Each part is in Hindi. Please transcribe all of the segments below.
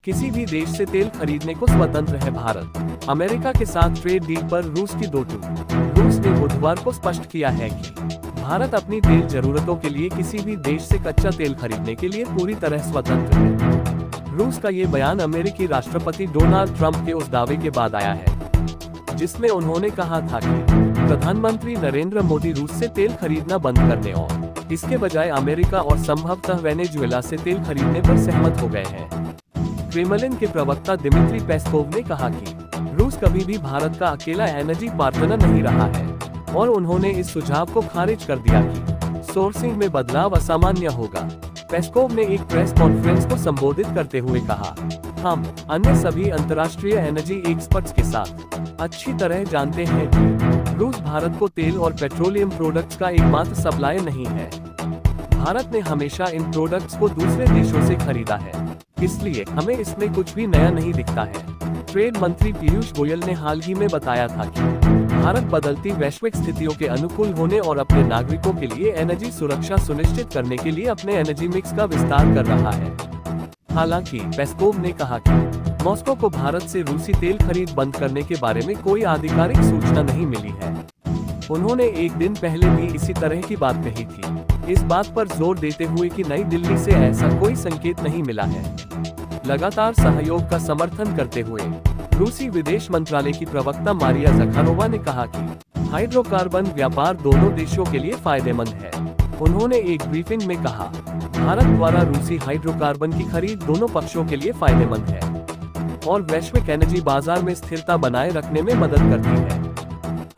किसी भी देश से तेल खरीदने को स्वतंत्र है भारत। अमेरिका के साथ ट्रेड डील पर रूस की दो टूक। रूस ने बुधवार को स्पष्ट किया है कि भारत अपनी तेल जरूरतों के लिए किसी भी देश से कच्चा तेल खरीदने के लिए पूरी तरह स्वतंत्र है। रूस का ये बयान अमेरिकी राष्ट्रपति डोनाल्ड ट्रंप के उस दावे के बाद आया है जिसमें उन्होंने कहा था कि प्रधानमंत्री नरेंद्र मोदी रूस से तेल खरीदना बंद करने और इसके बजाय अमेरिका और संभवतः वेनेजुएला से तेल खरीदने पर सहमत हो गए हैं। क्रेमलिन के प्रवक्ता दिमित्री पेस्कोव ने कहा कि रूस कभी भी भारत का अकेला एनर्जी पार्टनर नहीं रहा है और उन्होंने इस सुझाव को खारिज कर दिया कि सोर्सिंग में बदलाव असामान्य होगा। पेस्कोव ने एक प्रेस कॉन्फ्रेंस को संबोधित करते हुए कहा, हम अन्य सभी अंतर्राष्ट्रीय एनर्जी एक्सपर्ट्स के साथ अच्छी तरह जानते हैं कि रूस भारत को तेल और पेट्रोलियम प्रोडक्ट्स का एकमात्र सप्लायर नहीं है। भारत ने हमेशा इन प्रोडक्ट्स को दूसरे देशों से खरीदा है, इसलिए हमें इसमें कुछ भी नया नहीं दिखता है। ट्रेड मंत्री पीयूष गोयल ने हाल ही में बताया था कि भारत बदलती वैश्विक स्थितियों के अनुकूल होने और अपने नागरिकों के लिए एनर्जी सुरक्षा सुनिश्चित करने के लिए अपने एनर्जी मिक्स का विस्तार कर रहा है। हालांकि पेस्कोव ने कहा कि मॉस्को को भारत से रूसी तेल खरीद बंद करने के बारे में कोई आधिकारिक सूचना नहीं मिली है। उन्होंने एक दिन पहले भी इसी तरह की बात कही थी, इस बात पर जोर देते हुए कि नई दिल्ली से ऐसा कोई संकेत नहीं मिला है। लगातार सहयोग का समर्थन करते हुए रूसी विदेश मंत्रालय की प्रवक्ता मारिया ज़खारोवा ने कहा कि हाइड्रोकार्बन व्यापार दोनों देशों के लिए फायदेमंद है। उन्होंने एक ब्रीफिंग में कहा, भारत द्वारा रूसी हाइड्रोकार्बन की खरीद दोनों पक्षों के लिए फायदेमंद है और वैश्विक एनर्जी बाजार में स्थिरता बनाए रखने में मदद करती है।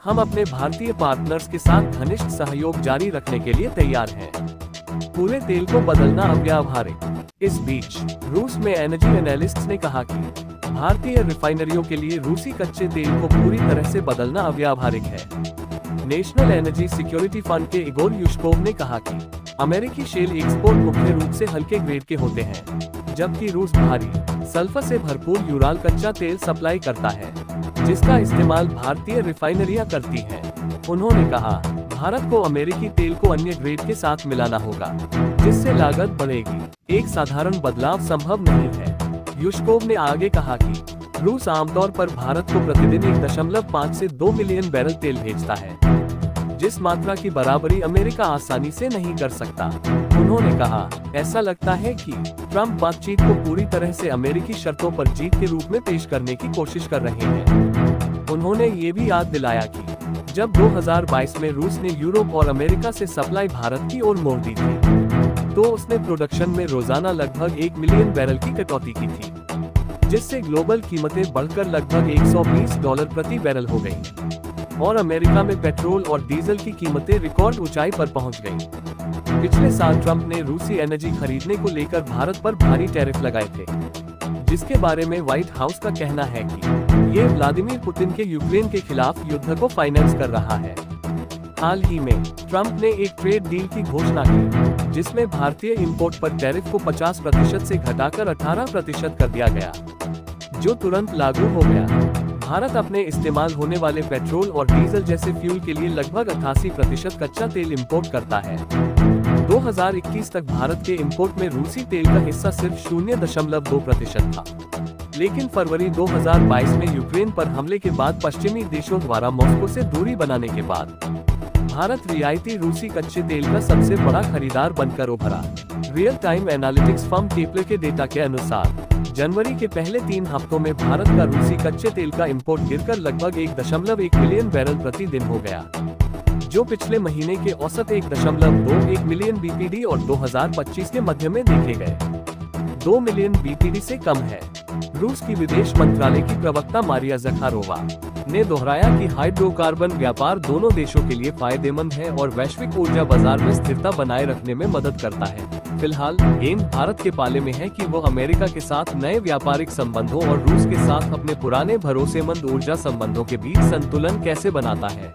हम अपने भारतीय पार्टनर्स के साथ घनिष्ठ सहयोग जारी रखने के लिए तैयार हैं। पूरे तेल को बदलना अव्यावहारिक। इस बीच रूस में एनर्जी एनालिस्ट्स ने कहा कि भारतीय रिफाइनरियों के लिए रूसी कच्चे तेल को पूरी तरह से बदलना अव्यावहारिक है। नेशनल एनर्जी सिक्योरिटी फंड के इगोर युश्कोव ने कहा कि अमेरिकी शेल एक्सपोर्ट मुख्य रूप से हल्के ग्रेड के होते हैं, जबकि रूस भारी सल्फर से भरपूर यूराल कच्चा तेल सप्लाई करता है, जिसका इस्तेमाल भारतीय रिफाइनरियां करती हैं। उन्होंने कहा, भारत को अमेरिकी तेल को अन्य ग्रेड के साथ मिलाना होगा, जिससे लागत बढ़ेगी। एक साधारण बदलाव संभव नहीं है। युश्कोव ने आगे कहा कि रूस आमतौर पर भारत को प्रतिदिन 1.5 से 2 मिलियन बैरल तेल भेजता है, जिस मात्रा की बराबरी अमेरिका आसानी से नहीं कर सकता। उन्होंने कहा, ऐसा लगता है कि ट्रंप बातचीत को पूरी तरह से अमेरिकी शर्तों पर जीत के रूप में पेश करने की कोशिश कर रहे हैं। उन्होंने ये भी याद दिलाया कि जब 2022 में रूस ने यूरोप और अमेरिका से सप्लाई भारत की ओर मोड़ दी थी, तो उसने प्रोडक्शन में रोजाना लगभग 1 मिलियन बैरल की कटौती की थी, जिससे ग्लोबल कीमतें बढ़कर लगभग $120 प्रति बैरल हो गईं और अमेरिका में पेट्रोल और डीजल की कीमतें रिकॉर्ड ऊंचाई पर पहुंच गईं। पिछले साल ट्रंप ने रूसी एनर्जी खरीदने को लेकर भारत पर भारी टैरिफ लगाए थे, जिसके बारे में व्हाइट हाउस का कहना है कि ये व्लादिमीर पुतिन के यूक्रेन के खिलाफ युद्ध को फाइनेंस कर रहा है। हाल ही में ट्रंप ने एक ट्रेड डील की घोषणा की, जिसमें भारतीय इंपोर्ट पर टैरिफ को 50% से घटाकर 18% कर दिया गया, जो तुरंत लागू हो गया। भारत अपने इस्तेमाल होने वाले पेट्रोल और डीजल जैसे फ्यूल के लिए लगभग 88% कच्चा तेल इंपोर्ट करता है। 2021 तक भारत के इंपोर्ट में रूसी तेल का हिस्सा सिर्फ 0.2% था, लेकिन फरवरी 2022 में यूक्रेन पर हमले के बाद पश्चिमी देशों द्वारा मॉस्को से दूरी बनाने के बाद भारत रियायती रूसी कच्चे तेल का सबसे बड़ा खरीदार बनकर उभरा। रियल टाइम एनालिटिक्स फर्म केपले के डेटा के अनुसार जनवरी के पहले 3 हफ्तों में भारत का रूसी कच्चे तेल का इंपोर्ट गिरकर लगभग 1.1 मिलियन बैरल प्रति दिन हो गया, जो पिछले महीने के औसत 1.21 मिलियन बीपीडी और 2025 के मध्य में देखे गए 2 मिलियन बीपीडी से कम है। रूस की विदेश मंत्रालय की प्रवक्ता मारिया ज़खारोवा ने दोहराया कि हाइड्रोकार्बन व्यापार दोनों देशों के लिए फायदेमंद है और वैश्विक ऊर्जा बाजार में स्थिरता बनाए रखने में मदद करता है। फिलहाल गेंद भारत के पाले में है कि वो अमेरिका के साथ नए व्यापारिक संबंधों और रूस के साथ अपने पुराने भरोसेमंद ऊर्जा संबंधों के बीच संतुलन कैसे बनाता है।